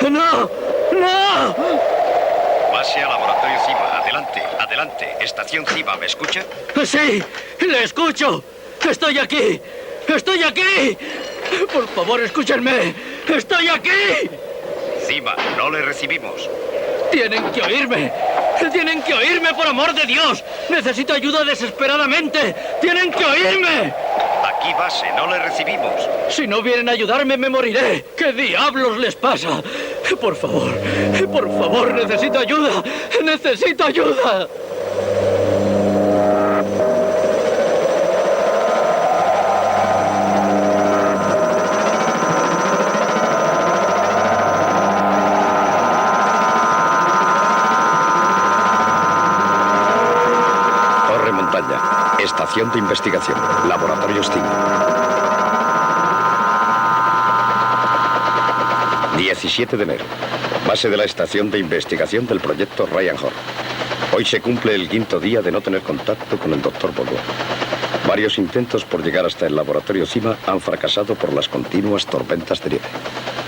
¡No! ¡No! Pase al laboratorio CIBA. Adelante, adelante. Estación CIBA, ¿me escucha? ¡Sí! ¡Le escucho! ¡Estoy aquí! ¡Estoy aquí! Por favor, escúchenme. ¡Estoy aquí! CIBA, no le recibimos. ¡Tienen que oírme! ¡Tienen que oírme, por amor de Dios! ¡Necesito ayuda desesperadamente! ¡Tienen que oírme! Aquí base, no le recibimos. Si no vienen a ayudarme, me moriré. ¿Qué diablos les pasa? Por favor, necesito ayuda. ¡Necesito ayuda! Estación de investigación. Laboratorios CIBA. 17 de enero. Base de la estación de investigación del proyecto Ryan Horn. Hoy se cumple el 5º día de no tener contacto con el Dr. Bogo. Varios intentos por llegar hasta el laboratorio CIBA han fracasado por las continuas tormentas de nieve.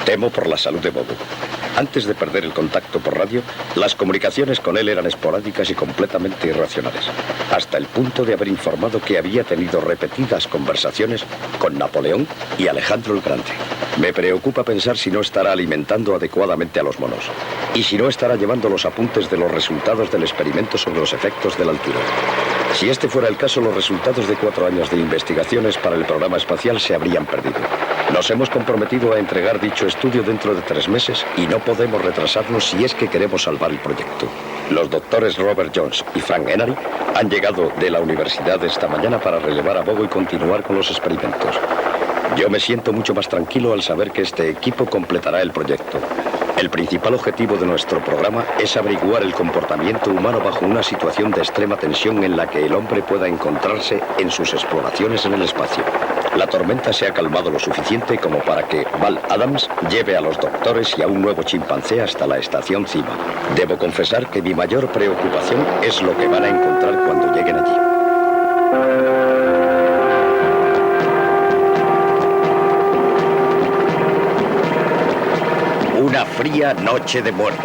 Temo por la salud de Bogo. Antes de perder el contacto por radio, las comunicaciones con él eran esporádicas y completamente irracionales, hasta el punto de haber informado que había tenido repetidas conversaciones con Napoleón y Alejandro el Grande. Me preocupa pensar si no estará alimentando adecuadamente a los monos y si no estará llevando los apuntes de los resultados del experimento sobre los efectos de la altura. Si este fuera el caso, los resultados de 4 años de investigaciones para el programa espacial se habrían perdido. Nos hemos comprometido a entregar dicho estudio dentro de 3 meses y no podemos retrasarnos si es que queremos salvar el proyecto. Los doctores Robert Jones y Frank Henry han llegado de la universidad esta mañana para relevar a Bogo y continuar con los experimentos. Yo me siento mucho más tranquilo al saber que este equipo completará el proyecto. El principal objetivo de nuestro programa es averiguar el comportamiento humano bajo una situación de extrema tensión en la que el hombre pueda encontrarse en sus exploraciones en el espacio. La tormenta se ha calmado lo suficiente como para que Val Adams lleve a los doctores y a un nuevo chimpancé hasta la estación CIBA. Debo confesar que mi mayor preocupación es lo que van a encontrar cuando lleguen allí. Una fría noche de muerte.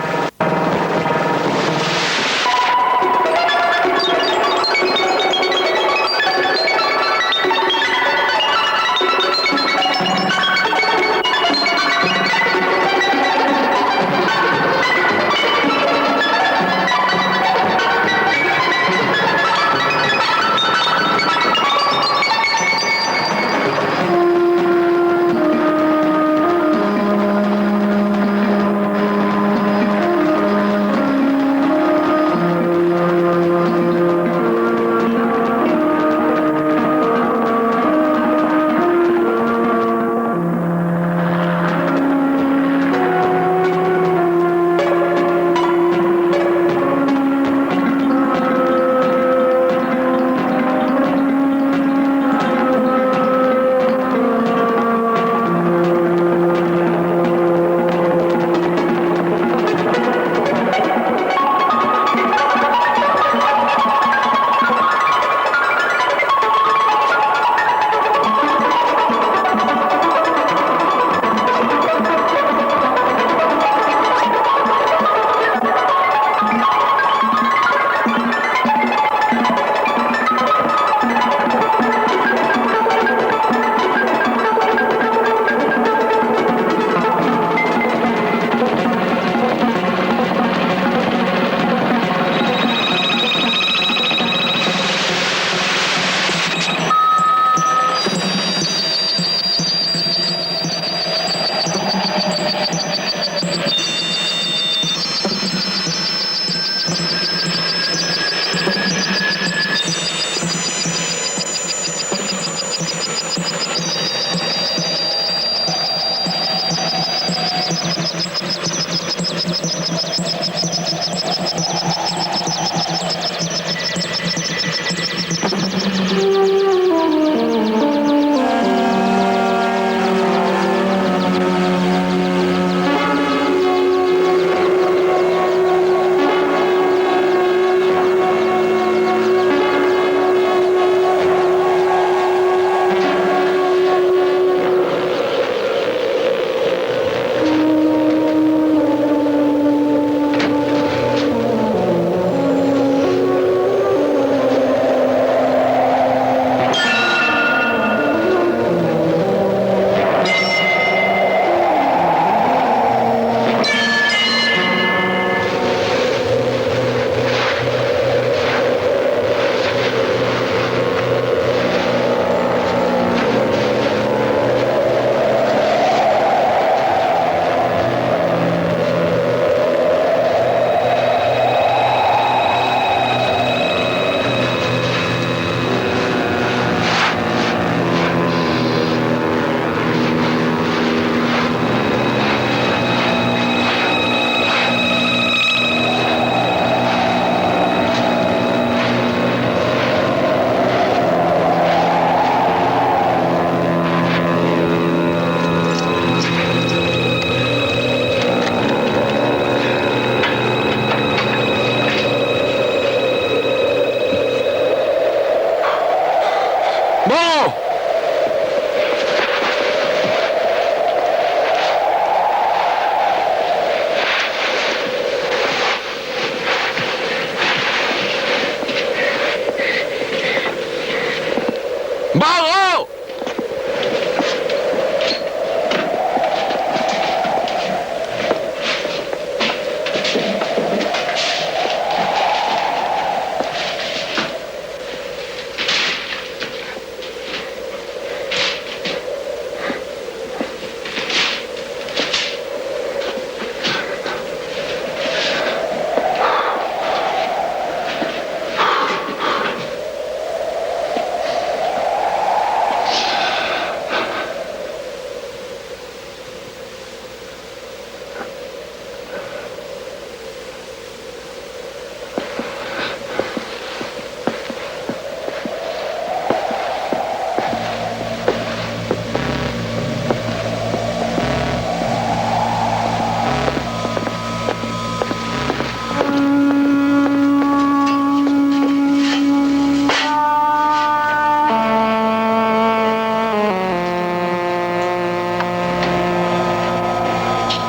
¡Bogo!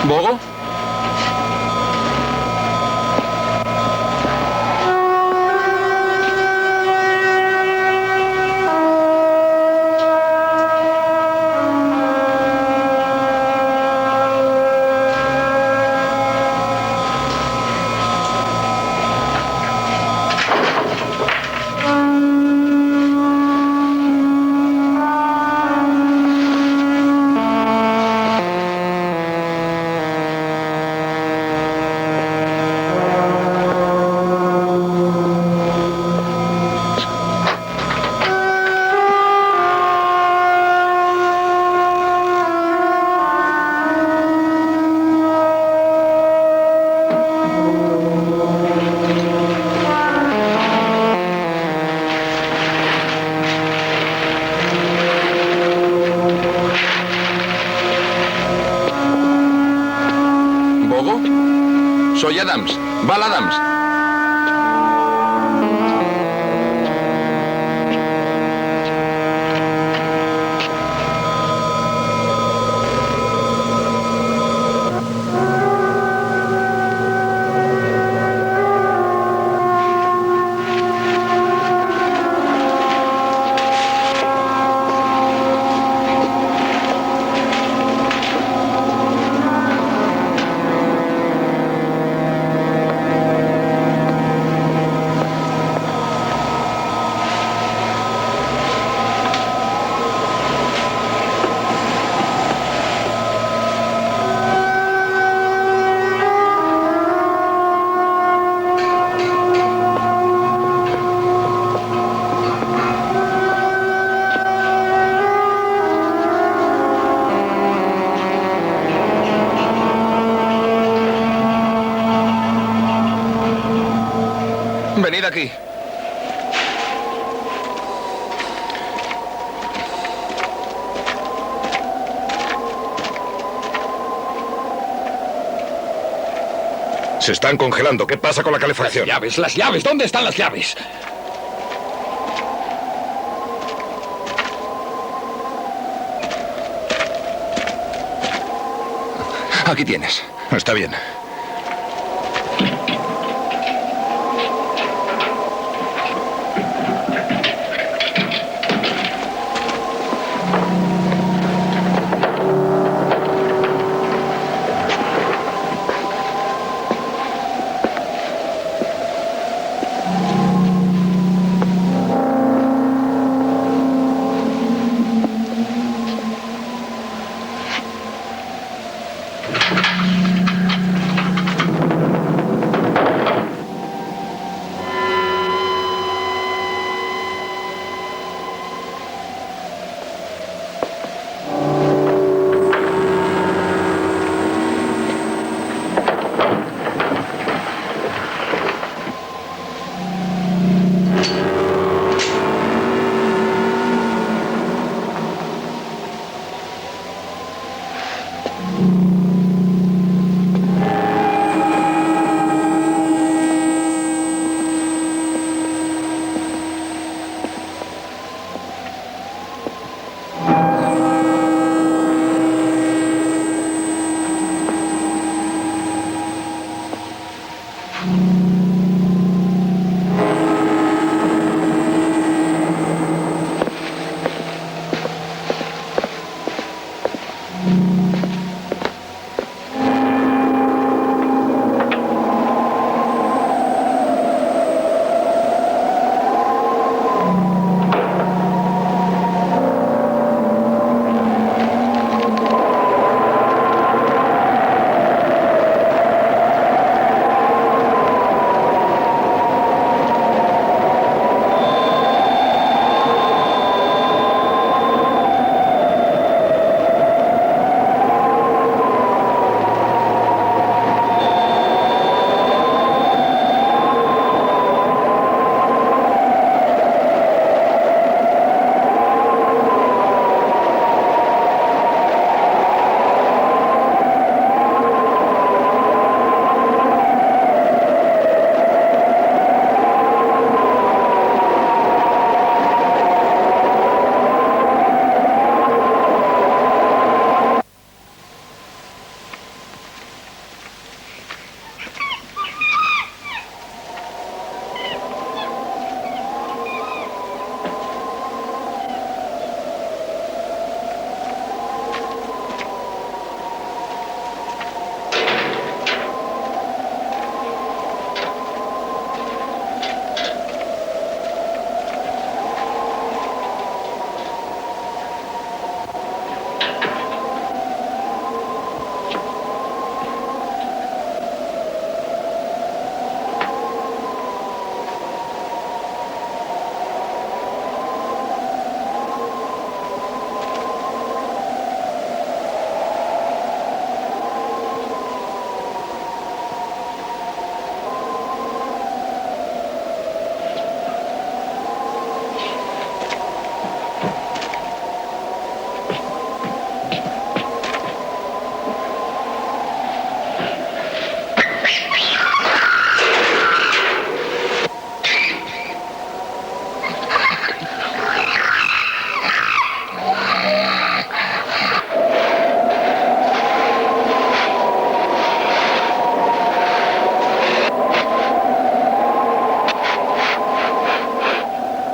¿Bogo? ¿Bogo? Soy Adams. Val Adams. Venid aquí. Se están congelando. ¿Qué pasa con la calefacción? Las llaves. ¿Dónde están las llaves? Aquí tienes. Está bien.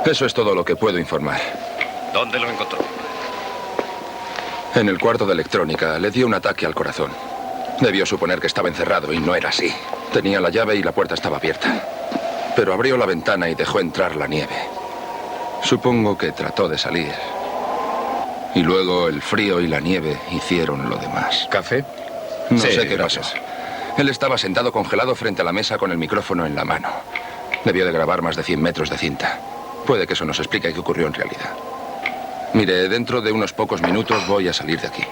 Eso es todo lo que puedo informar. ¿Dónde lo encontró? En el cuarto de electrónica le dio un ataque al corazón. Debió suponer que estaba encerrado y no era así. Tenía la llave y la puerta estaba abierta. Pero abrió la ventana y dejó entrar la nieve. Supongo que trató de salir. Y luego el frío y la nieve hicieron lo demás. ¿Café? No Sí, sé qué gracias. pasó. Él estaba sentado congelado frente a la mesa con el micrófono en la mano. Debió de grabar más de 100 metros de cinta. Puede que eso nos explique qué ocurrió en realidad. Mire, dentro de unos pocos minutos voy a salir de aquí.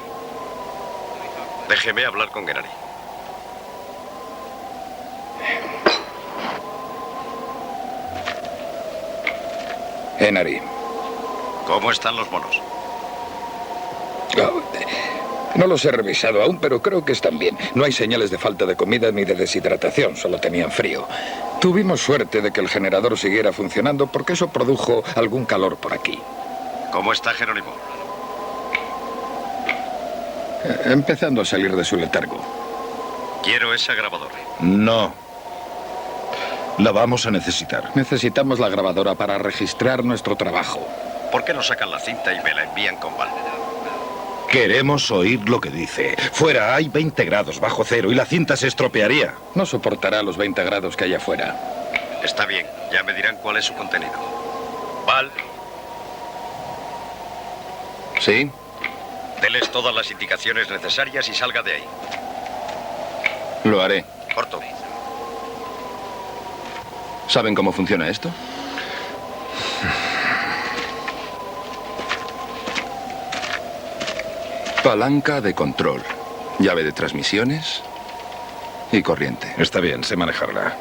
Déjeme hablar con Gennady. Gennady. ¿Cómo están los monos? No los he revisado aún, pero creo que están bien. No hay señales de falta de comida ni de deshidratación, solo tenían frío. Tuvimos suerte de que el generador siguiera funcionando porque eso produjo algún calor por aquí. ¿Cómo está Jerónimo? Empezando a salir de su letargo. Quiero esa grabadora. No. La vamos a necesitar. Necesitamos la grabadora para registrar nuestro trabajo. ¿Por qué no sacan la cinta y me la envían con Val? Queremos oír lo que dice. Fuera hay 20 grados bajo cero y la cinta se estropearía. No soportará los 20 grados que hay afuera. Está bien, ya me dirán cuál es su contenido. Val, ¿Sí? deles todas las indicaciones necesarias y salga de ahí. Lo haré. Corto. ¿Saben cómo funciona esto? Palanca de control, llave de transmisiones y corriente. Está bien, sé manejarla.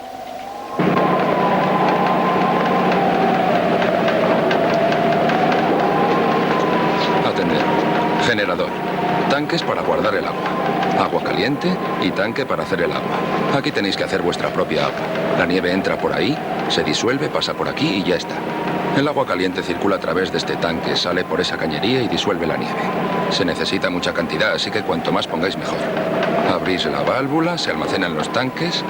Atender. Generador. Tanques para guardar el agua. Agua caliente y tanque para hacer el agua. Aquí tenéis que hacer vuestra propia agua. La nieve entra por ahí, se disuelve, pasa por aquí y ya está. El agua caliente circula a través de este tanque, sale por esa cañería y disuelve la nieve. Se necesita mucha cantidad, así que cuanto más pongáis mejor. Abrís la válvula, se almacenan los tanques.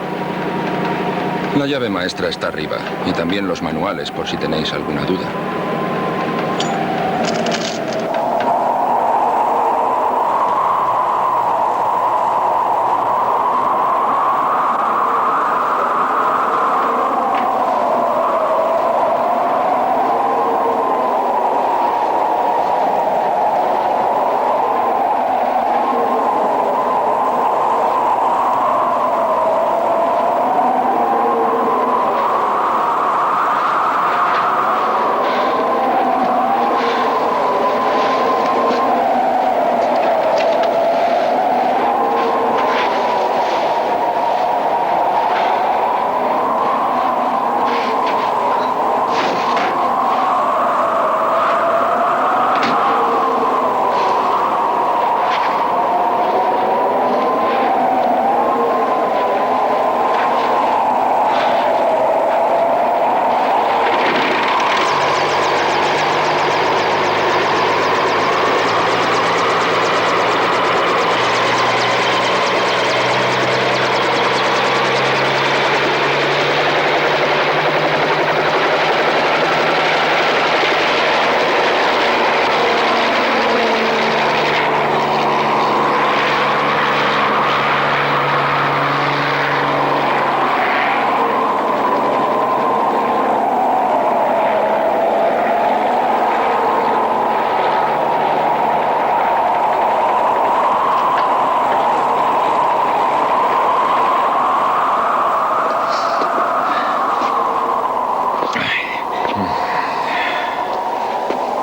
La llave maestra está arriba y también los manuales por si tenéis alguna duda.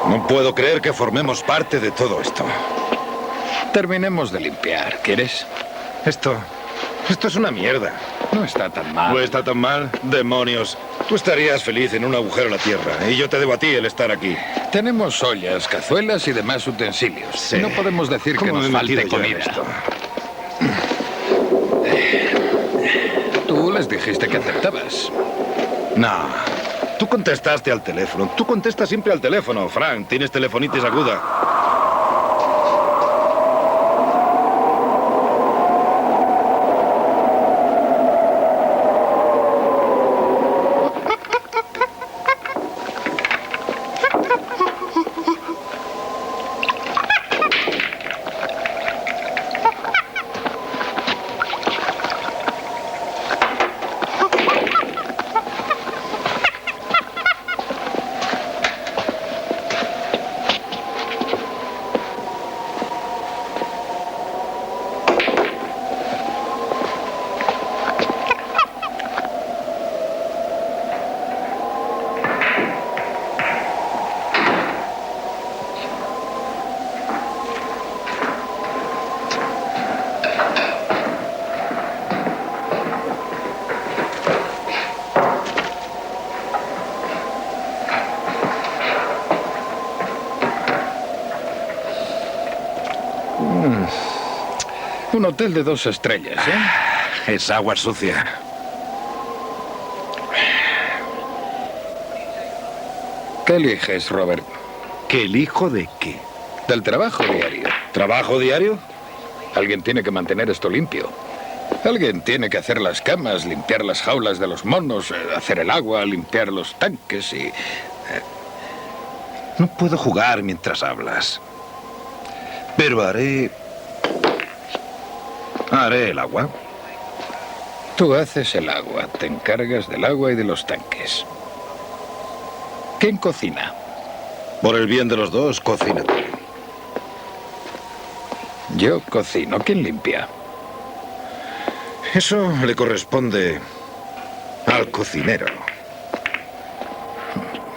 No puedo creer que formemos parte de todo esto. Terminemos de limpiar, ¿quieres? Esto es una mierda. No está tan mal. No está tan mal. Demonios. Tú estarías feliz en un agujero en la tierra y yo te debo a ti el estar aquí. Tenemos ollas, cazuelas y demás utensilios. Sí. No podemos decir que ¿Cómo nos me he metido falte yo en comida. esto? Tú les dijiste que aceptabas. No. Tú contestaste al teléfono. Tú contestas siempre al teléfono, Frank. Tienes telefonitis aguda. Un hotel de 2 estrellas, ¿eh? Es agua sucia. ¿Qué eliges, Robert? ¿Que elijo de qué? Del trabajo diario. ¿Trabajo diario? Alguien tiene que mantener esto limpio. Alguien tiene que hacer las camas, limpiar las jaulas de los monos, hacer el agua, limpiar los tanques y... No puedo jugar mientras hablas. Pero haré el agua. Tú haces el agua, te encargas del agua y de los tanques. ¿Quién cocina? Por el bien de los dos, cocina tú. Yo cocino. ¿Quién limpia? Eso le corresponde al cocinero.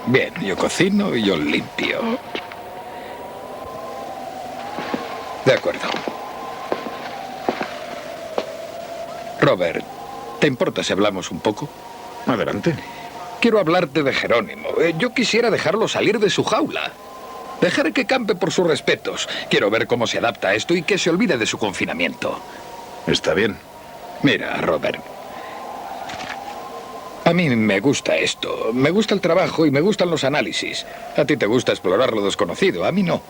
Bien, yo cocino y yo limpio. De acuerdo. Robert, ¿te importa si hablamos un poco? Adelante. Quiero hablarte de Jerónimo. Yo quisiera dejarlo salir de su jaula. Dejar que campe por sus respetos. Quiero ver cómo se adapta a esto y que se olvide de su confinamiento. Está bien. Mira, Robert. A mí me gusta esto. Me gusta el trabajo y me gustan los análisis. A ti te gusta explorar lo desconocido. A mí no.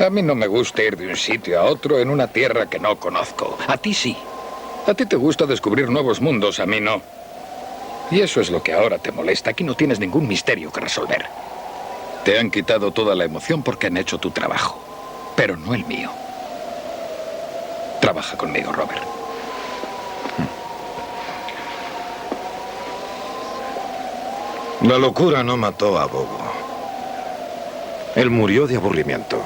A mí no me gusta ir de un sitio a otro en una tierra que no conozco. A ti sí. A ti te gusta descubrir nuevos mundos. A mí no. Y eso es lo que ahora te molesta. Aquí no tienes ningún misterio que resolver. Te han quitado toda la emoción porque han hecho tu trabajo. Pero no el mío. Trabaja conmigo, Robert. La locura no mató a Bobo. Él murió de aburrimiento.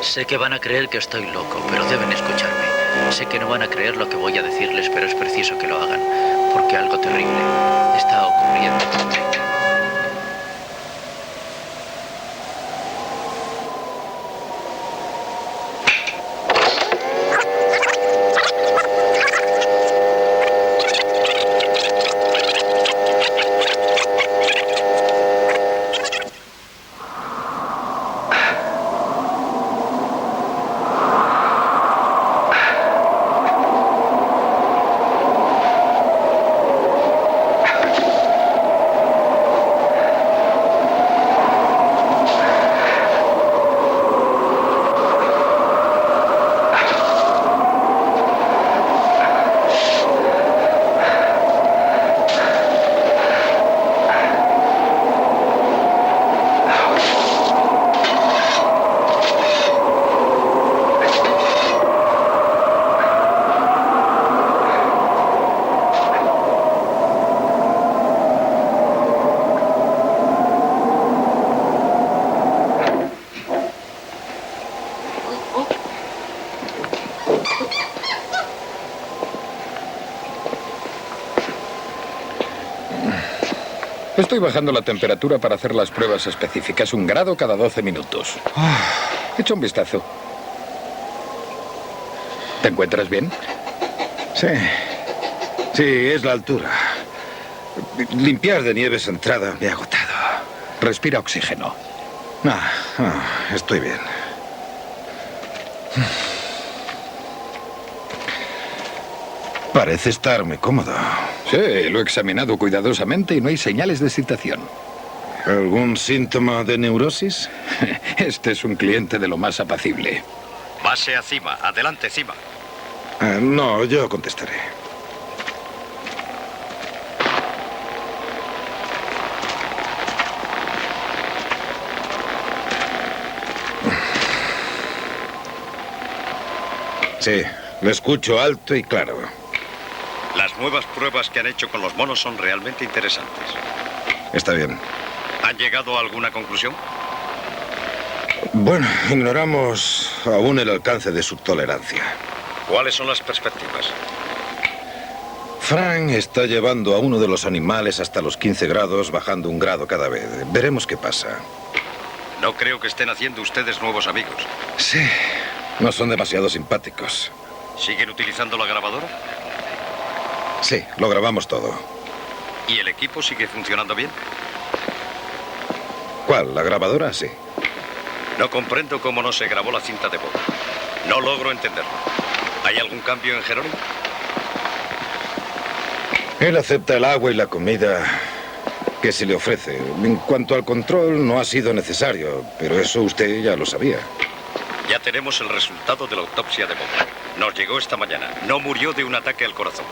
Sé que van a creer que estoy loco, pero deben escucharme. Sé que no van a creer lo que voy a decirles, pero es preciso que lo hagan, porque algo terrible está ocurriendo. Estoy bajando la temperatura para hacer las pruebas específicas. 1 grado cada 12 minutos. Echa un vistazo. ¿Te encuentras bien? Sí. Sí, es la altura. Limpiar de nieve esa entrada me ha agotado. Respira oxígeno. Estoy bien. Parece estar muy cómodo. Sí, lo he examinado cuidadosamente y no hay señales de excitación. ¿Algún síntoma de neurosis? Este es un cliente de lo más apacible. Base a Cima. Adelante, Cima. No, yo contestaré. Sí, le escucho alto y claro. Las nuevas pruebas que han hecho con los monos son realmente interesantes. Está bien. ¿Han llegado a alguna conclusión? Bueno, ignoramos aún el alcance de su tolerancia. ¿Cuáles son las perspectivas? Frank está llevando a uno de los animales hasta los 15 grados, bajando 1 grado cada vez. Veremos qué pasa. No creo que estén haciendo ustedes nuevos amigos. Sí, no son demasiado simpáticos. ¿Siguen utilizando la grabadora? Sí, lo grabamos todo. ¿Y el equipo sigue funcionando bien? ¿Cuál? ¿La grabadora? Sí. No comprendo cómo no se grabó la cinta de boda. No logro entenderlo. ¿Hay algún cambio en Jerónimo? Él acepta el agua y la comida que se le ofrece. En cuanto al control, no ha sido necesario, pero eso usted ya lo sabía. Ya tenemos el resultado de la autopsia de boda. Nos llegó esta mañana. No murió de un ataque al corazón.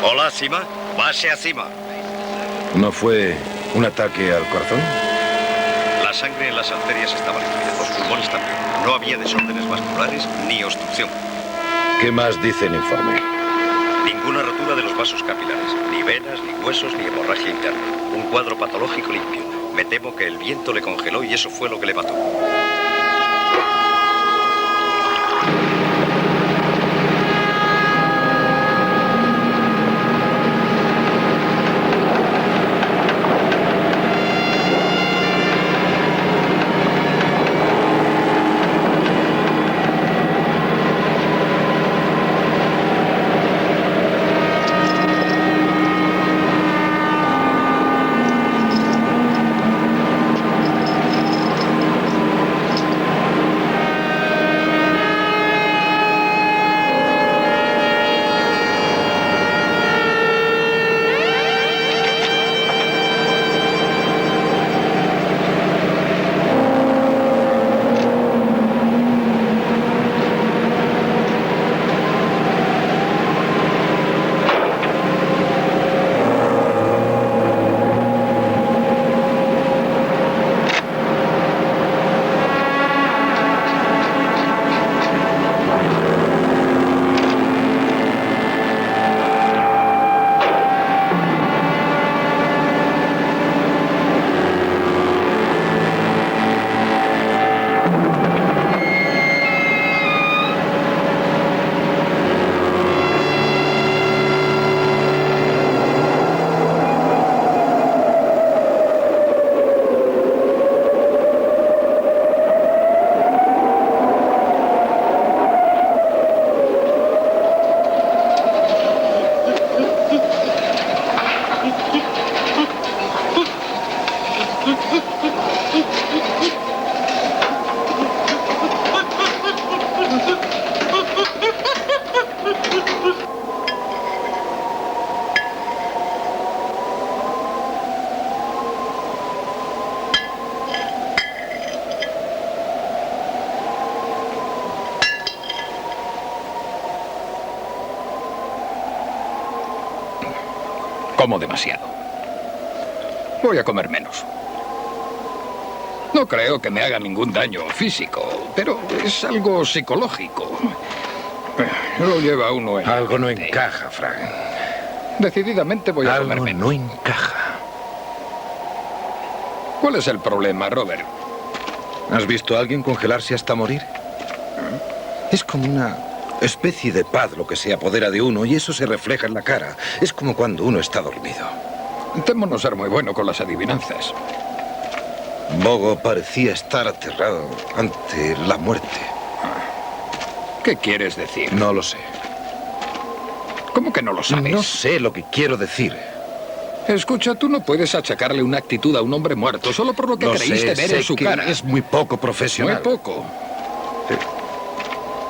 Hola, Cima. Base a Cima. ¿No fue un ataque al corazón? La sangre en las arterias estaba limpia, los pulmones también. No había desórdenes vasculares ni obstrucción. ¿Qué más dice el informe? Ninguna rotura de los vasos capilares, ni venas, ni huesos, ni hemorragia interna. Un cuadro patológico limpio. Me temo que el viento le congeló y eso fue lo que le mató. Como demasiado. Voy a comer menos. No creo que me haga ningún daño físico, pero es algo psicológico. Lo lleva uno en... Algo no encaja, Frank. Decididamente voy a comer Algo menos. no encaja. ¿Cuál es el problema, Robert? ¿Has visto a alguien congelarse hasta morir? Es como una especie de paz lo que se apodera de uno y eso se refleja en la cara. Es como cuando uno está dormido. Temo no ser muy bueno con las adivinanzas. Bogo parecía estar aterrado ante la muerte. ¿Qué quieres decir? No lo sé. ¿Cómo que no lo sabes? No sé lo que quiero decir. Escucha, tú no puedes achacarle una actitud a un hombre muerto solo por lo que Lo creíste ver sé en su que cara. es muy poco Muy profesional. poco.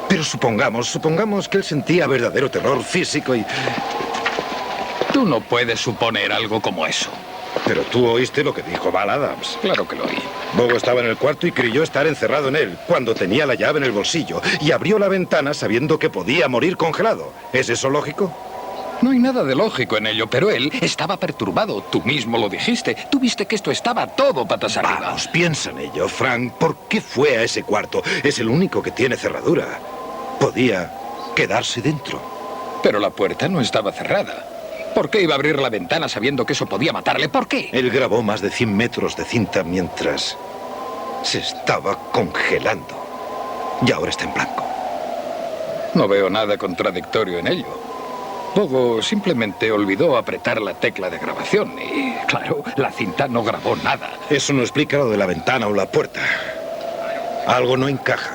Pero supongamos que él sentía verdadero terror físico y... Tú no puedes suponer algo como eso. Pero tú oíste lo que dijo Val Adams. Claro que lo oí. Bogo estaba en el cuarto y creyó estar encerrado en él, cuando tenía la llave en el bolsillo, y abrió la ventana sabiendo que podía morir congelado. ¿Es eso lógico? No hay nada de lógico en ello, pero él estaba perturbado. Tú mismo lo dijiste. Tú viste que esto estaba todo patas arriba. Vamos, piensa en ello, Frank. ¿Por qué fue a ese cuarto? Es el único que tiene cerradura. Podía quedarse dentro. Pero la puerta no estaba cerrada. ¿Por qué iba a abrir la ventana sabiendo que eso podía matarle? ¿Por qué? Él grabó más de 100 metros de cinta mientras se estaba congelando. Y ahora está en blanco. No veo nada contradictorio en ello. Bogo simplemente olvidó apretar la tecla de grabación y, claro, la cinta no grabó nada. Eso no explica lo de la ventana o la puerta. Algo no encaja.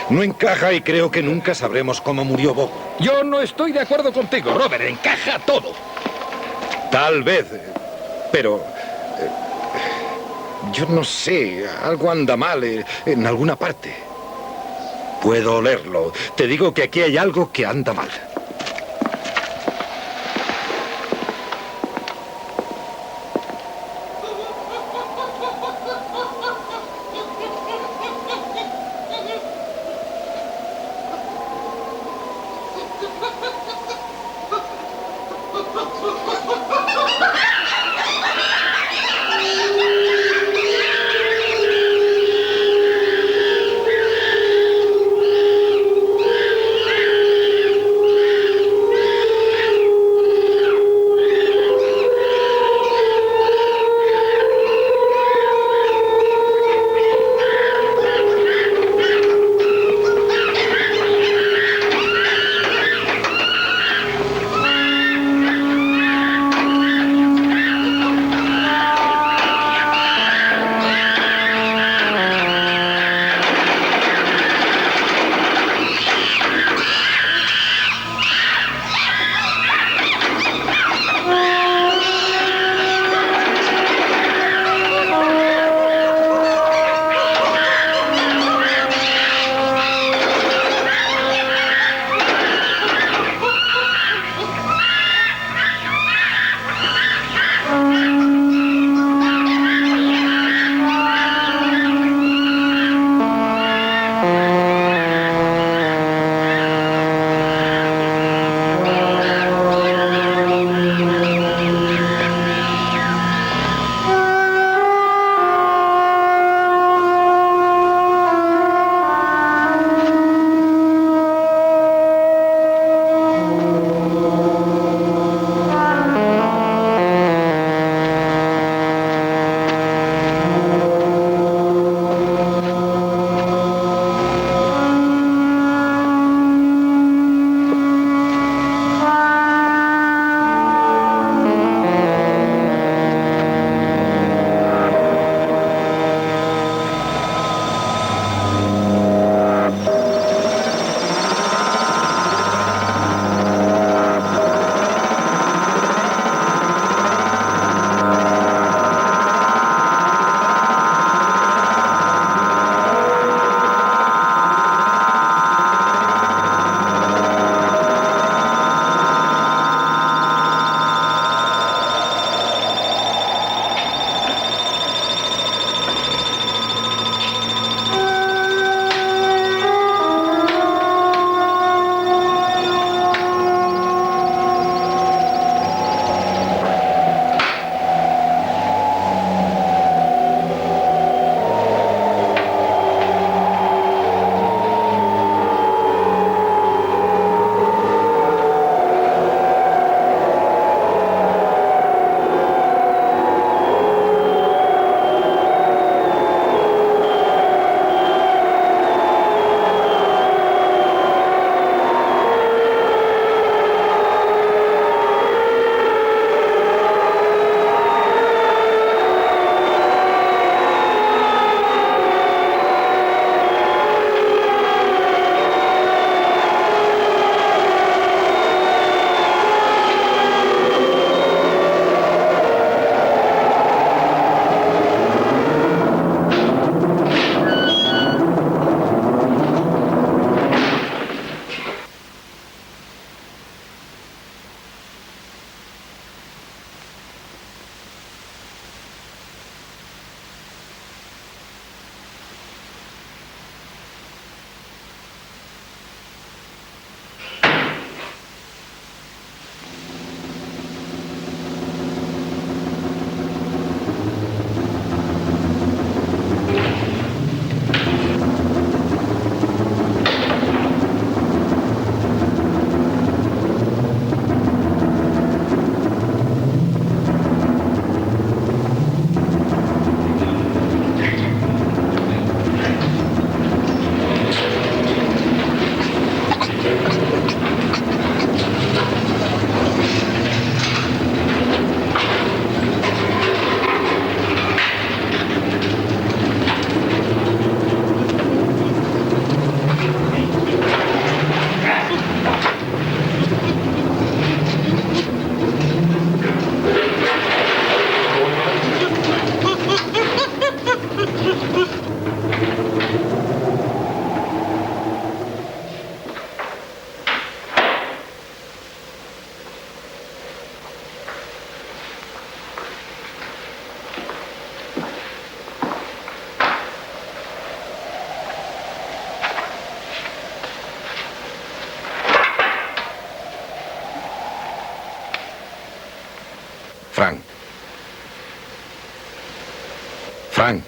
No encaja y creo que nunca sabremos cómo murió Bogo. Yo no estoy de acuerdo contigo, Robert. Encaja todo. Tal vez, pero... yo no sé, algo anda mal en alguna parte. Puedo olerlo. Te digo que aquí hay algo que anda mal. Frank. Frank.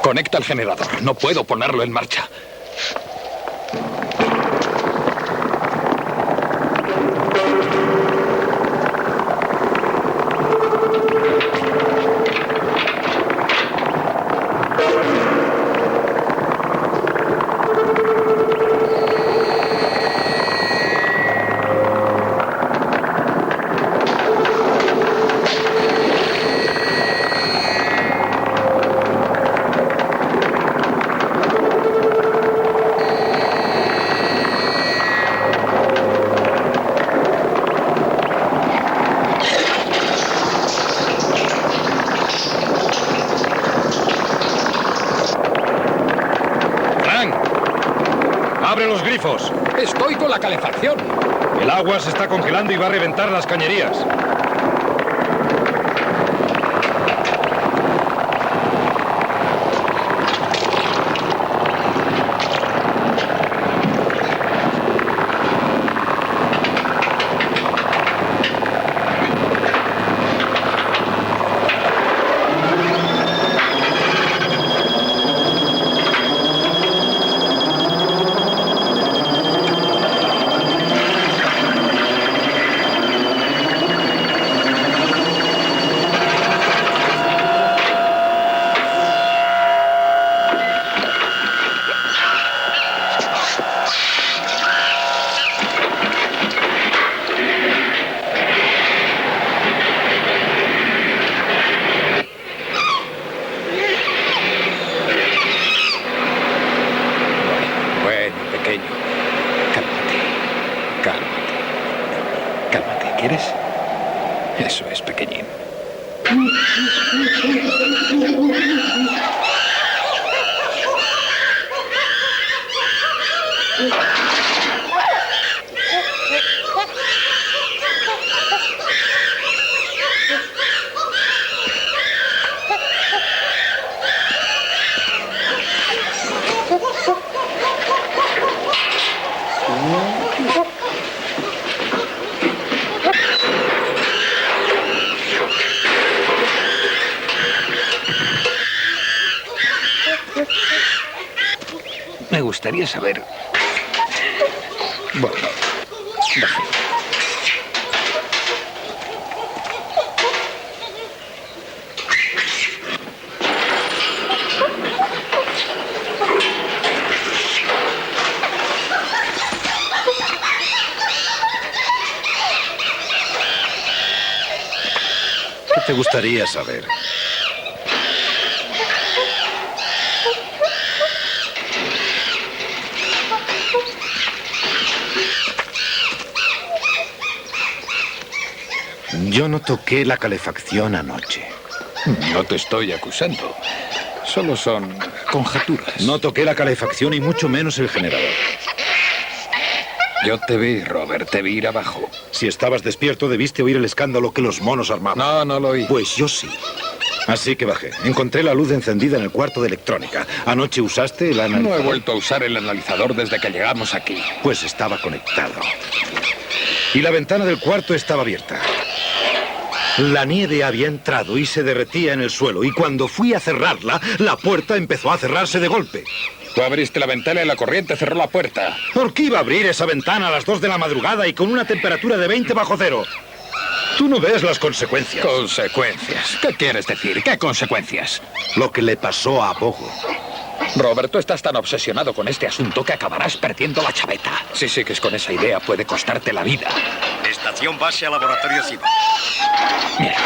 Conecta el generador. No puedo ponerlo en marcha. ¡Abre los grifos! Estoy con la calefacción. El agua se está congelando y va a reventar las cañerías. ¿Quieres? Eso es, pequeñín. Me gustaría saber... Bueno, déjalo. ¿Qué te gustaría saber? Yo no toqué la calefacción anoche. No te estoy acusando. Solo son conjeturas. No toqué la calefacción y mucho menos el generador. Yo te vi, Robert. Te vi ir abajo. Si estabas despierto, debiste oír el escándalo que los monos armaban. No, no lo oí. Pues yo sí. Así que bajé. Encontré la luz encendida en el cuarto de electrónica. ¿Anoche usaste el analizador? No he vuelto a usar el analizador desde que llegamos aquí. Pues estaba conectado. Y la ventana del cuarto estaba abierta. La nieve había entrado y se derretía en el suelo, y cuando fui a cerrarla, la puerta empezó a cerrarse de golpe. Tú abriste la ventana y la corriente cerró la puerta. ¿Por qué iba a abrir esa ventana a las 2 de la madrugada y con una temperatura de 20 bajo cero? Tú no ves las consecuencias. Consecuencias. ¿Qué quieres decir? ¿Qué consecuencias? Lo que le pasó a Bogo. Robert, tú estás tan obsesionado con este asunto que acabarás perdiendo la chaveta. Si sigues con esa idea, puede costarte la vida. Estación base a laboratorio Ciba. Mira.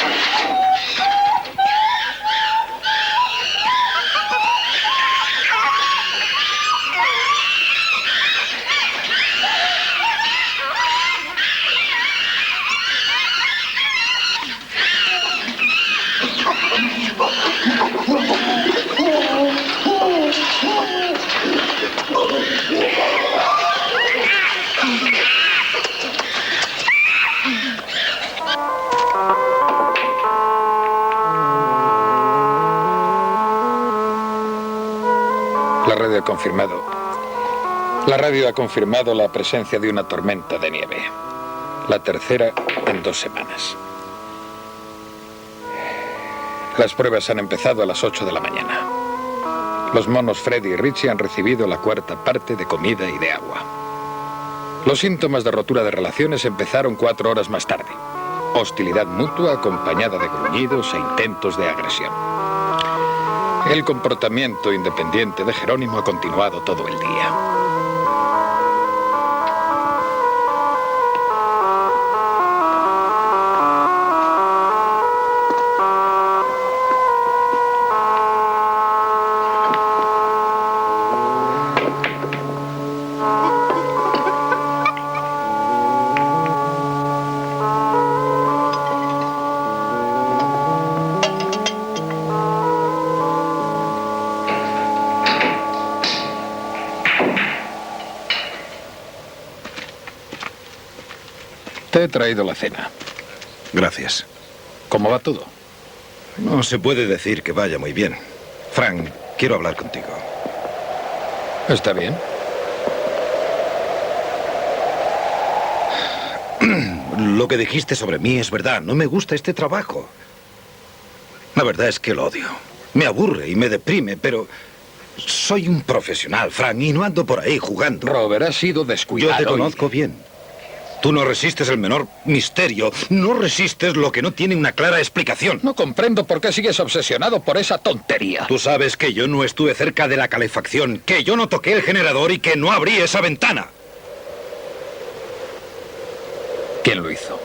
La radio ha confirmado la presencia de una tormenta de nieve. La tercera en 2 semanas. Las pruebas han empezado a las 8 de la mañana. Los monos Freddy y Richie han recibido la 4ª parte de comida y de agua. Los síntomas de rotura de relaciones empezaron 4 horas más tarde. Hostilidad mutua acompañada de gruñidos e intentos de agresión. El comportamiento independiente de Jerónimo ha continuado todo el día. Te he traído la cena. Gracias. ¿Cómo va todo? No se puede decir que vaya muy bien. Frank, quiero hablar contigo. ¿Está bien? Lo que dijiste sobre mí es verdad. No me gusta este trabajo. La verdad es que lo odio. Me aburre y me deprime, pero soy un profesional, Frank, y no ando por ahí jugando. Robert, has sido descuidado. Yo te conozco bien. Tú no resistes el menor misterio. No resistes lo que no tiene una clara explicación. No comprendo por qué sigues obsesionado por esa tontería. Tú sabes que yo no estuve cerca de la calefacción, que yo no toqué el generador y que no abrí esa ventana. ¿Quién lo hizo?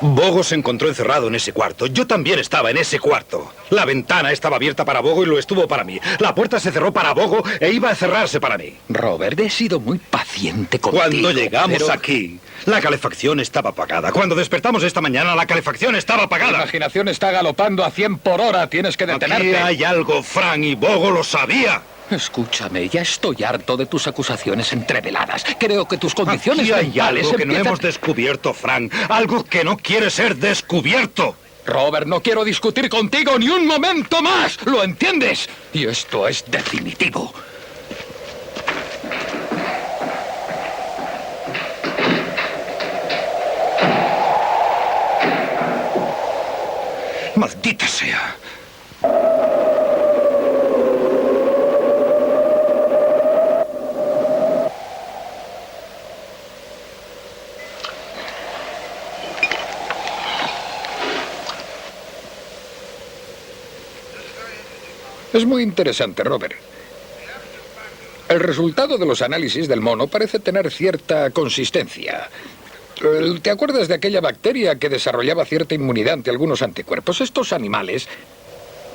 Bogo se encontró encerrado en ese cuarto. Yo también estaba en ese cuarto. La ventana estaba abierta para Bogo y lo estuvo para mí. La puerta se cerró para Bogo e iba a cerrarse para mí. Robert, he sido muy paciente contigo. Cuando llegamos pero aquí, la calefacción estaba apagada. Cuando despertamos esta mañana, la calefacción estaba La apagada. imaginación está galopando a 100 por hora. Tienes que detenerte. Aquí hay algo, Frank, y Bogo lo sabía. Escúchame, ya estoy harto de tus acusaciones entreveladas. Creo que tus condiciones Aquí hay mentales algo que no empiezan- hemos descubierto, Frank. Algo que no quiere ser descubierto. Robert, no quiero discutir contigo ni un momento más. ¿Lo entiendes? Y esto es definitivo. Maldita sea. Es muy interesante, Robert. El resultado de los análisis del mono parece tener cierta consistencia. ¿Te acuerdas de aquella bacteria que desarrollaba cierta inmunidad ante algunos anticuerpos? Estos animales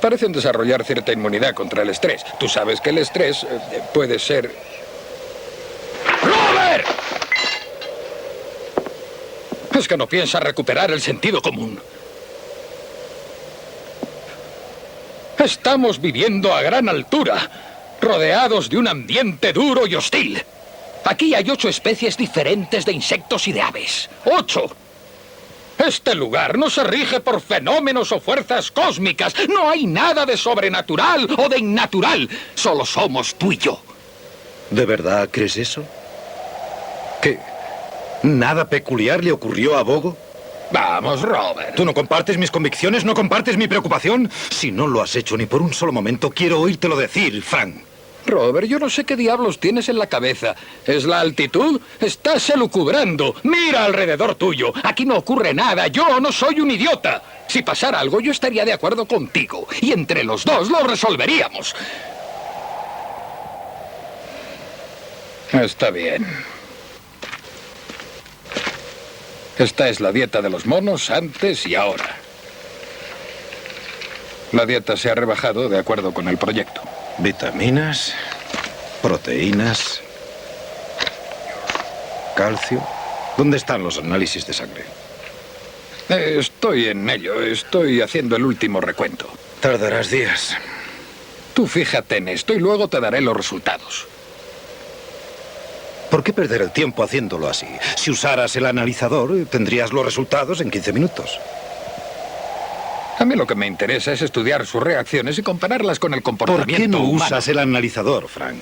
parecen desarrollar cierta inmunidad contra el estrés. Tú sabes que el estrés puede ser... ¡Robert! Es que no piensa recuperar el sentido común. Estamos viviendo a gran altura, rodeados de un ambiente duro y hostil. Aquí hay 8 especies diferentes de insectos y de aves. 8. Este lugar no se rige por fenómenos o fuerzas cósmicas. No hay nada de sobrenatural o de innatural. Solo somos tú y yo. ¿De verdad crees eso? ¿Nada peculiar le ocurrió a Bogo? Vamos, Robert. ¿Tú no compartes mis convicciones? ¿No compartes mi preocupación? Si no lo has hecho ni por un solo momento, quiero oírtelo decir, Frank. Robert, yo no sé qué diablos tienes en la cabeza. ¿Es la altitud? Estás elucubrando. Mira alrededor tuyo. Aquí no ocurre nada. Yo no soy un idiota. Si pasara algo, yo estaría de acuerdo contigo. Y entre los dos lo resolveríamos. Está bien. Esta es la dieta de los monos antes y ahora. La dieta se ha rebajado de acuerdo con el proyecto. Vitaminas, proteínas, calcio. ¿Dónde están los análisis de sangre? Estoy en ello. Estoy haciendo el último recuento. Tardarás días. Tú fíjate en esto y luego te daré los resultados. ¿Por qué perder el tiempo haciéndolo así? Si usaras el analizador, tendrías los resultados en 15 minutos. A mí lo que me interesa es estudiar sus reacciones y compararlas con el comportamiento ¿Por qué no humano. usas el analizador, Frank?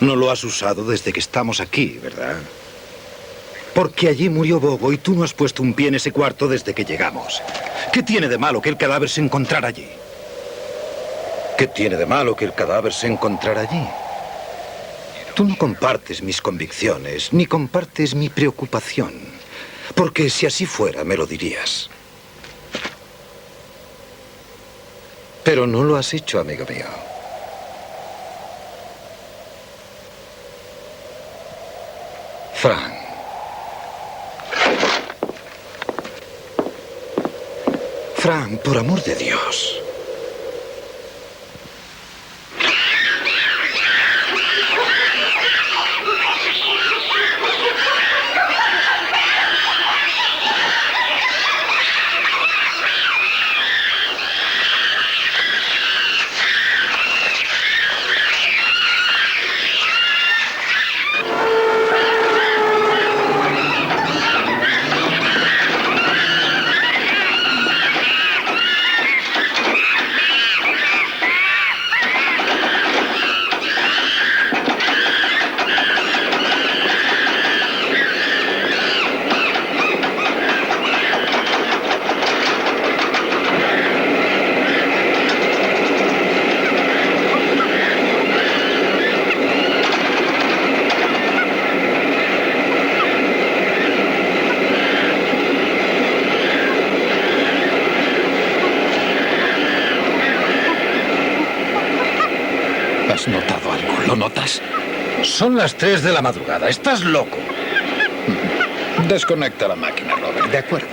No lo has usado desde que estamos aquí, ¿verdad? Porque allí murió Bogo y tú no has puesto un pie en ese cuarto desde que llegamos. ¿Qué tiene de malo que el cadáver se encontrara allí? ¿Qué tiene de malo que el cadáver se encontrara allí? Tú no compartes mis convicciones, ni compartes mi preocupación. Porque si así fuera, me lo dirías. Pero no lo has hecho, amigo mío. Frank. Frank, por amor de Dios. ¿Has notado algo? ¿Lo notas? Son las 3 de la madrugada. Estás loco. Desconecta la máquina, Robert. De acuerdo.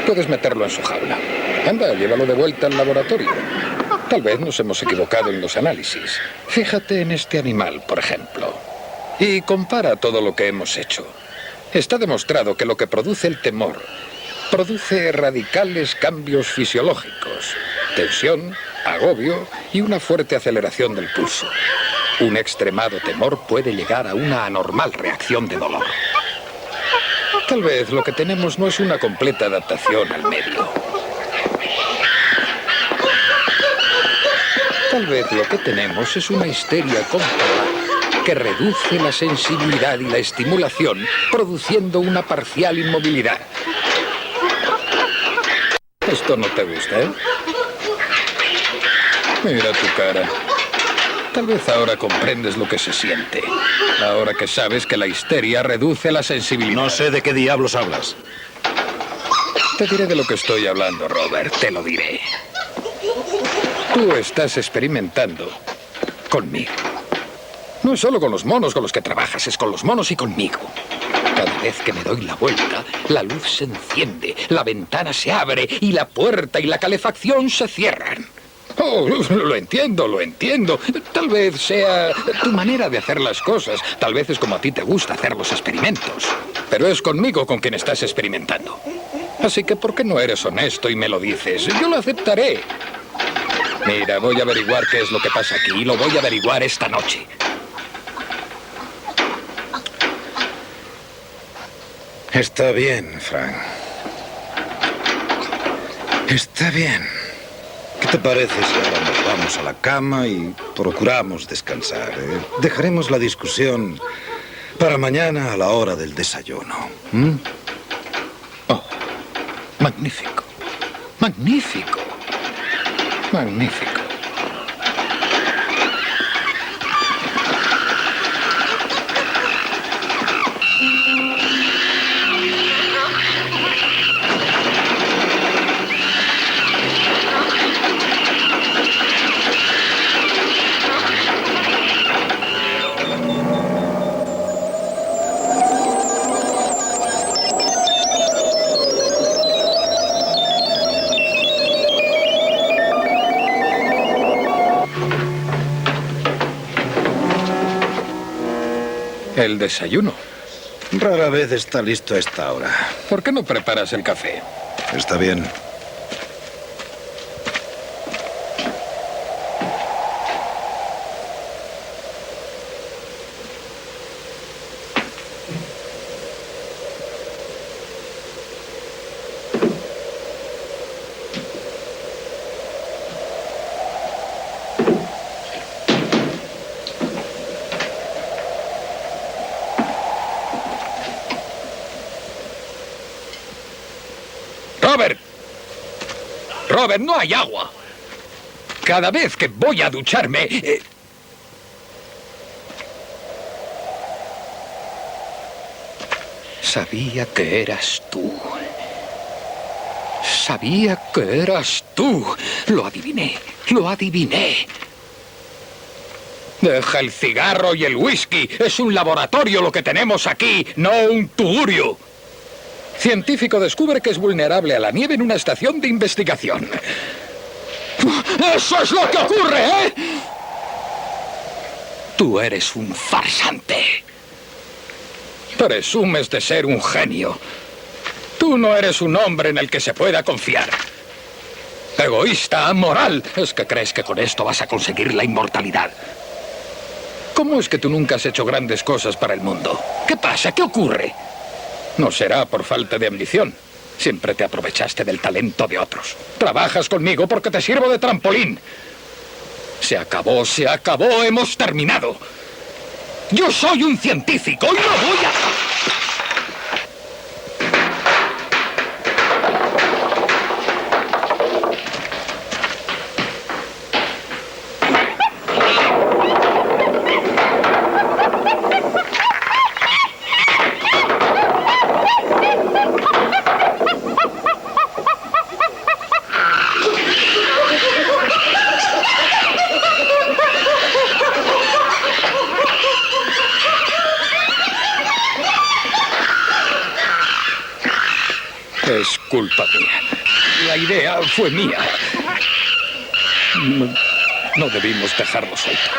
Puedes meterlo en su jaula. Anda, llévalo de vuelta al laboratorio. Tal vez nos hemos equivocado en los análisis. Fíjate en este animal, por ejemplo. Y compara todo lo que hemos hecho. Está demostrado que lo que produce el temor produce radicales cambios fisiológicos. Tensión, agobio y una fuerte aceleración del pulso. Un extremado temor puede llegar a una anormal reacción de dolor. Tal vez lo que tenemos no es una completa adaptación al medio. Tal vez lo que tenemos es una histeria controlada que reduce la sensibilidad y la estimulación, produciendo una parcial inmovilidad. Esto no te gusta, ¿eh? Mira tu cara. Tal vez ahora comprendes lo que se siente. Ahora que sabes que la histeria reduce la sensibilidad. No sé de qué diablos hablas. Te diré de lo que estoy hablando, Robert. Te lo diré. Tú estás experimentando conmigo. No es solo con los monos con los que trabajas, es con los monos y conmigo. Cada vez que me doy la vuelta, la luz se enciende, la ventana se abre y la puerta y la calefacción se cierran. Oh, lo entiendo, lo entiendo. Tal vez sea tu manera de hacer las cosas. Tal vez es como a ti te gusta hacer los experimentos. Pero es conmigo con quien estás experimentando. Así que, ¿por qué no eres honesto y me lo dices? Yo lo aceptaré. Mira, voy a averiguar qué es lo que pasa aquí y lo voy a averiguar esta noche. Está bien, Frank. Está bien. ¿Qué te parece si ahora nos vamos a la cama y procuramos descansar? Dejaremos la discusión Para mañana a la hora del desayuno. ¿Mm? Oh, magnífico. Magnífico. Magnífico. El desayuno. Rara vez está listo a esta hora. ¿Por qué no preparas el café? Está bien. ¡Robert! ¡Robert, no hay agua! Cada vez que voy a ducharme... Sabía que eras tú. Sabía que eras tú. Lo adiviné. Lo adiviné. Deja el cigarro y el whisky. Es un laboratorio lo que tenemos aquí, no un tugurio. Científico descubre que es vulnerable a la nieve en una estación de investigación. ¡Eso es lo que ocurre, eh! Tú eres un farsante. Presumes de ser un genio. Tú no eres un hombre en el que se pueda confiar. Egoísta, amoral. ¿Es que crees que con esto vas a conseguir la inmortalidad? ¿Cómo es que tú nunca has hecho grandes cosas para el mundo? ¿Qué pasa? ¿Qué ocurre? No será por falta de ambición. Siempre te aprovechaste del talento de otros. Trabajas conmigo porque te sirvo de trampolín. Se acabó, hemos terminado. Yo soy un científico y no voy a... Es culpa mía. La idea fue mía. No debimos dejarlo suelto.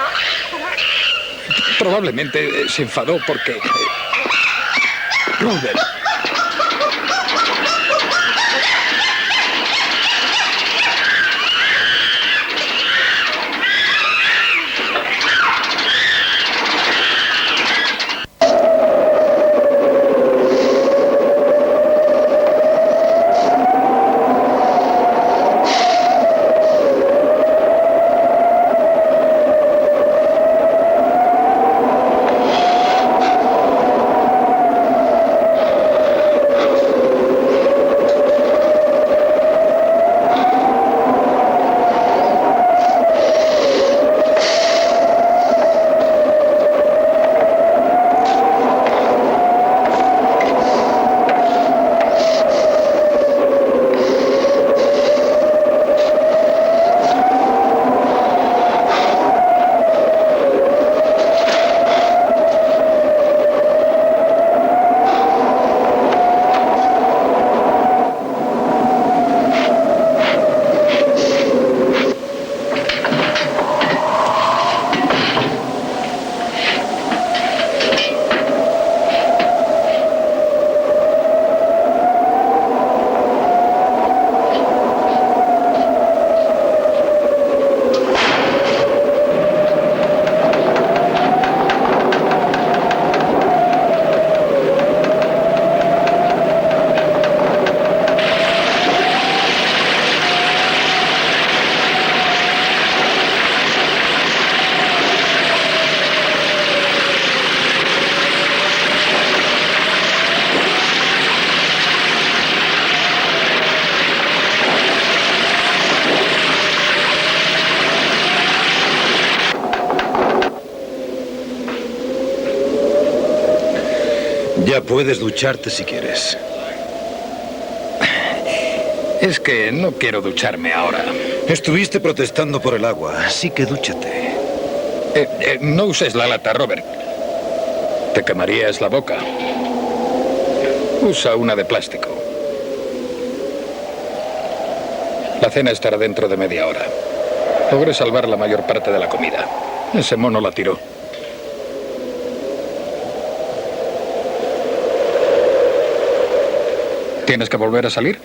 Probablemente se enfadó porque... Robert. Ya puedes ducharte si quieres. Es que no quiero ducharme ahora. Estuviste protestando por el agua, así que dúchate. No uses la lata, Robert. Te quemarías la boca. Usa una de plástico. La cena estará dentro de media hora. Logré salvar la mayor parte de la comida. Ese mono la tiró. ¿Tienes que volver a salir?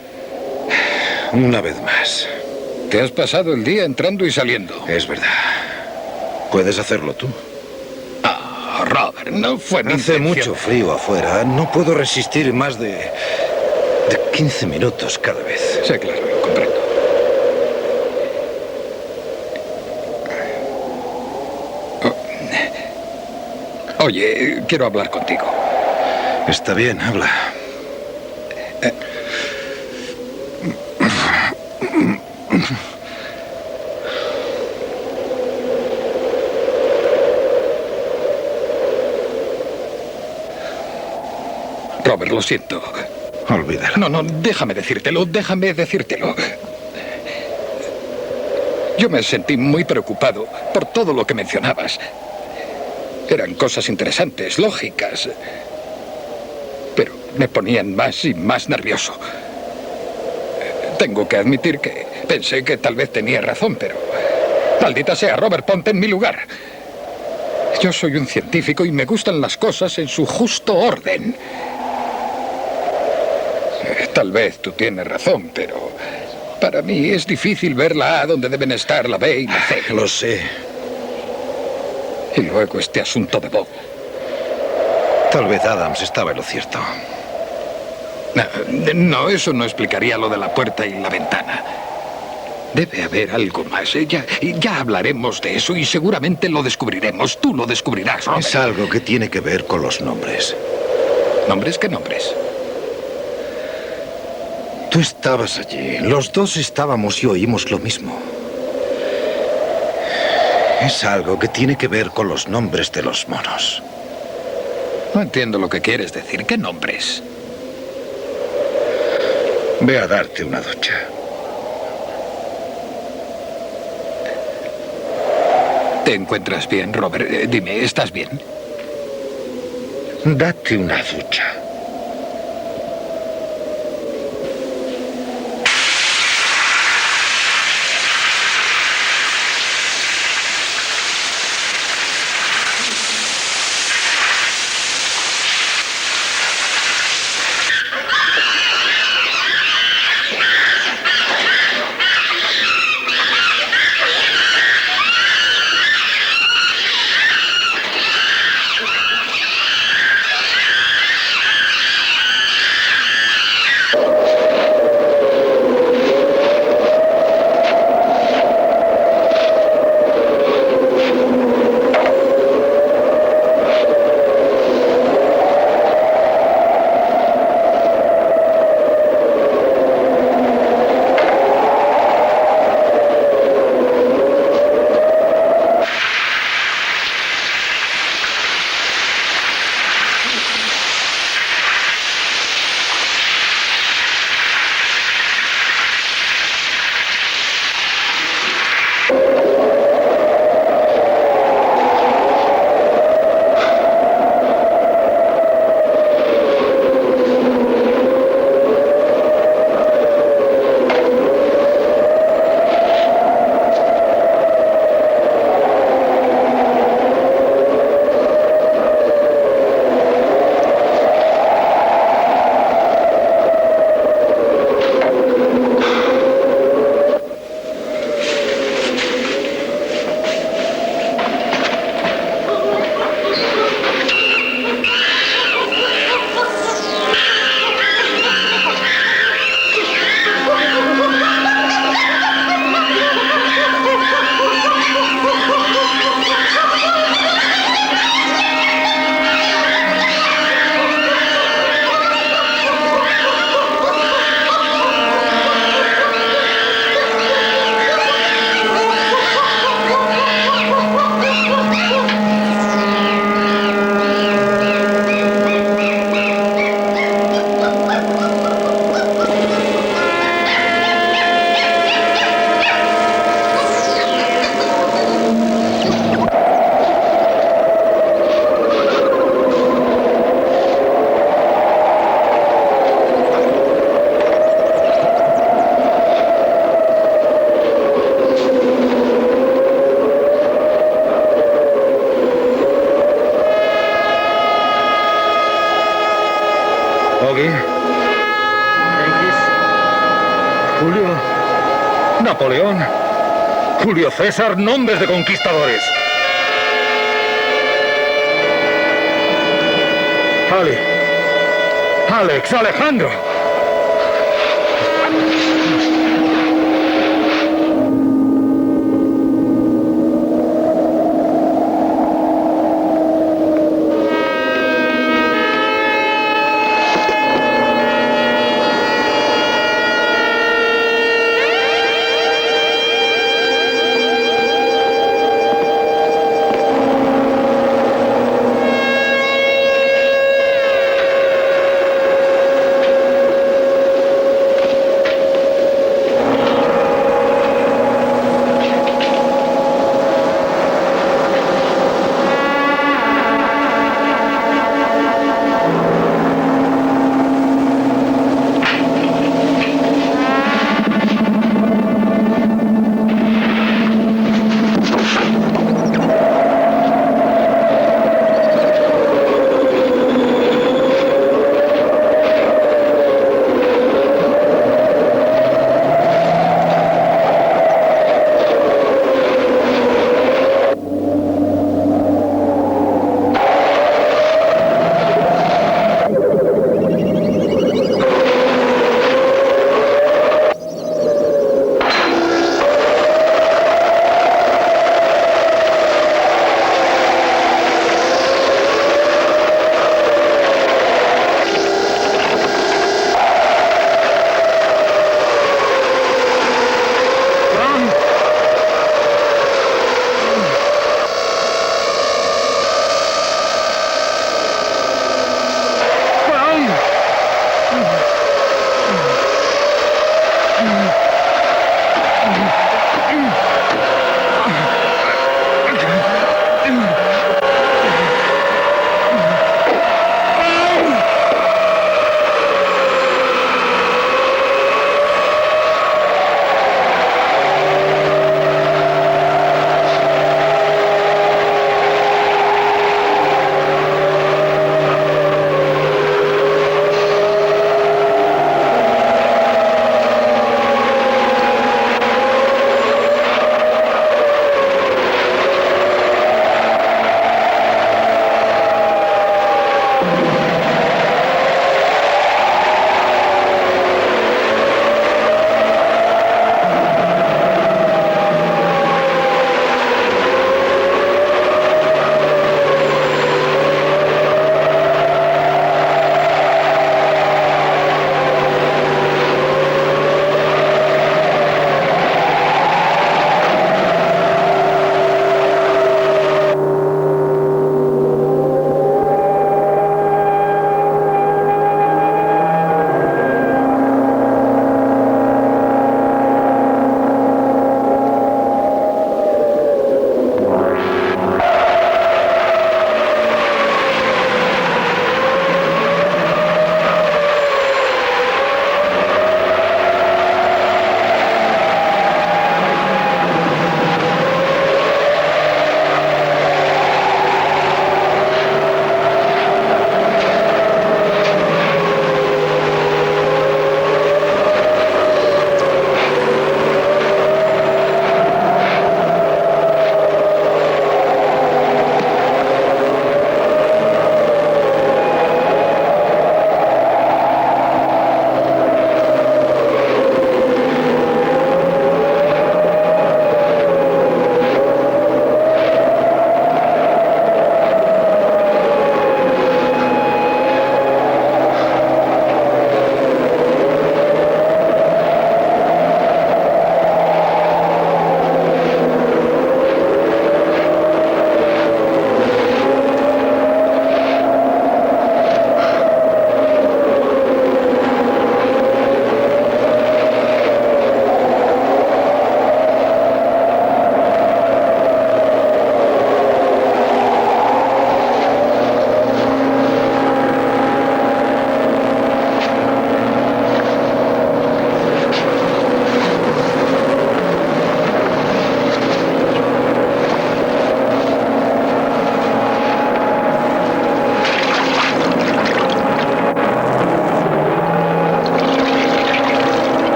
Una vez más. Te has pasado el día entrando y saliendo. Es verdad. Puedes hacerlo tú. Ah, Robert, no fue mi Hace intención. mucho frío afuera. No puedo resistir más de 15 minutos cada vez. Sí, claro, lo comprendo. Oye, quiero hablar contigo. Está bien, habla. Robert, lo siento. Olvídalo. No, déjame decírtelo. Yo me sentí muy preocupado por todo lo que mencionabas. Eran cosas interesantes, lógicas. Pero me ponían más y más nervioso. Tengo que admitir que pensé que tal vez tenía razón, pero... Maldita sea, Robert, ponte en mi lugar. Yo soy un científico y me gustan las cosas en su justo orden. Tal vez tú tienes razón, pero... Para mí es difícil ver la A donde deben estar la B y la C. Lo sé. Y luego este asunto de Bob. Tal vez Adams estaba en lo cierto. No, eso no explicaría lo de la puerta y la ventana. Debe haber algo más. Ya hablaremos de eso y seguramente lo descubriremos. Tú lo descubrirás, Robert. Es algo que tiene que ver con los nombres. ¿Nombres? ¿Qué nombres? Tú estabas allí. Los dos estábamos y oímos lo mismo. Es algo que tiene que ver con los nombres de los monos. No entiendo lo que quieres decir. ¿Qué nombres? Ve a darte una ducha. ¿Te encuentras bien, Robert? Dime, ¿estás bien? Date una ducha. Ogi. Julio. Napoleón. Julio César, nombres de conquistadores. Ali. Alex, Alejandro.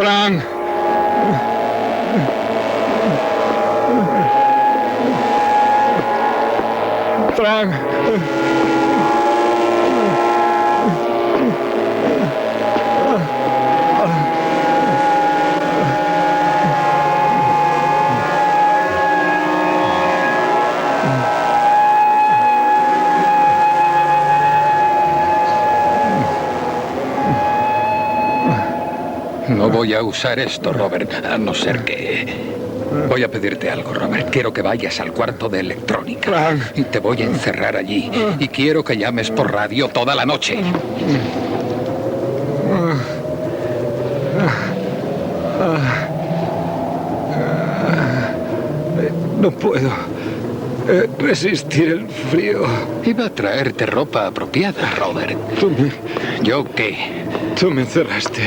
Frank. Frank. No voy a usar esto, Robert, a no ser que... Voy a pedirte algo, Robert. Quiero que vayas al cuarto de electrónica. Frank. Y te voy a encerrar allí. Y quiero que llames por radio toda la noche. No puedo resistir el frío. Iba a traerte ropa apropiada, Robert. ¿Yo qué? Tú me encerraste.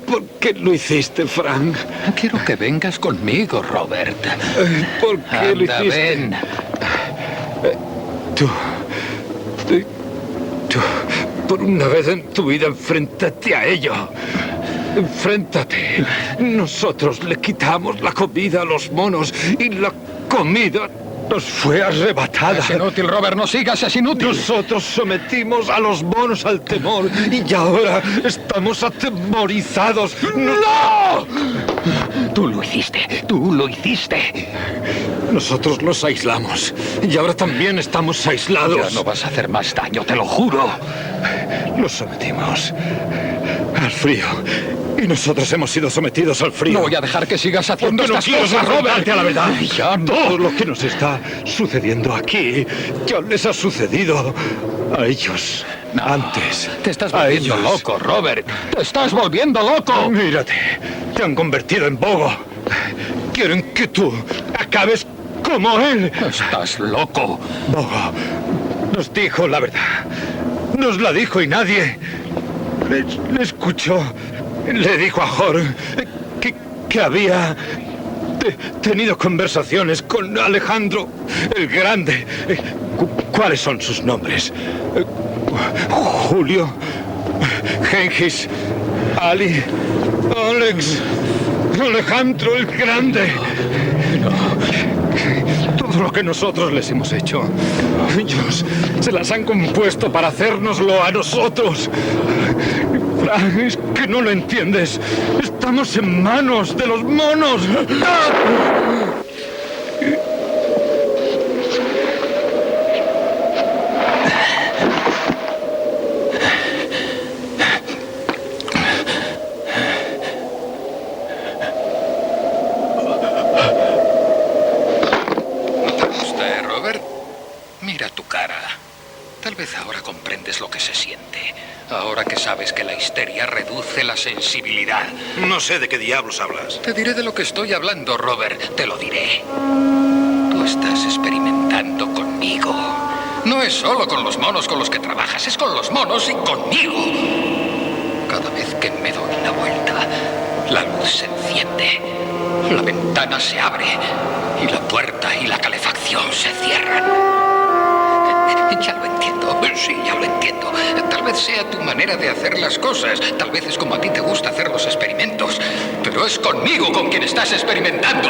¿Por qué lo hiciste, Frank? Quiero que vengas conmigo, Robert. ¿Por qué lo Anda, hiciste? ven. Tú, por una vez en tu vida, enfréntate a ello. Enfréntate. Nosotros le quitamos la comida a los monos y la comida nos fue arrebatada. Es inútil, Robert, no sigas, es inútil. Nosotros sometimos a los monos al temor y ahora estamos atemorizados. ¡No! Tú lo hiciste, tú lo hiciste. Nosotros los aislamos y ahora también estamos aislados. Ya no vas a hacer más daño, te lo juro. Los sometimos al frío y nosotros hemos sido sometidos al frío. No voy a dejar que sigas haciendo Porque no estas quieres cosas, Robert. enfrentarte a la verdad. Ya no. Todo lo que nos está sucediendo aquí ya les ha sucedido a ellos No. antes. Te estás A volviendo ellos. loco, Robert. Te estás volviendo loco. Mírate, te han convertido en bogo. Quieren que tú acabes como él. Estás loco. Bogo nos dijo la verdad. Nos la dijo y nadie le escuchó. Le dijo a Jorge que había tenido conversaciones con Alejandro el Grande. ¿Cuáles son sus nombres? Julio, Gengis, Ali, Alex, Alejandro el Grande. Todo lo que nosotros les hemos hecho, ellos se las han compuesto para hacérnoslo a nosotros. Frank, es que no lo entiendes. Estamos en manos de los monos. Robert, mira tu cara. Tal vez ahora comprendes lo que se siente. Ahora que sabes que la histeria reduce la sensibilidad. No sé de qué diablos hablas. Te diré de lo que estoy hablando, Robert. Te lo diré. Tú estás experimentando conmigo. No es solo con los monos con los que trabajas, es con los monos y conmigo. Cada vez que me doy la vuelta, la luz se enciende, la ventana se abre y la puerta y la calefacción se cierran. Ya lo entiendo, sí, ya lo entiendo. Tal vez sea tu manera de hacer las cosas. Tal vez es como a ti te gusta hacer los experimentos. Pero es conmigo con quien estás experimentando.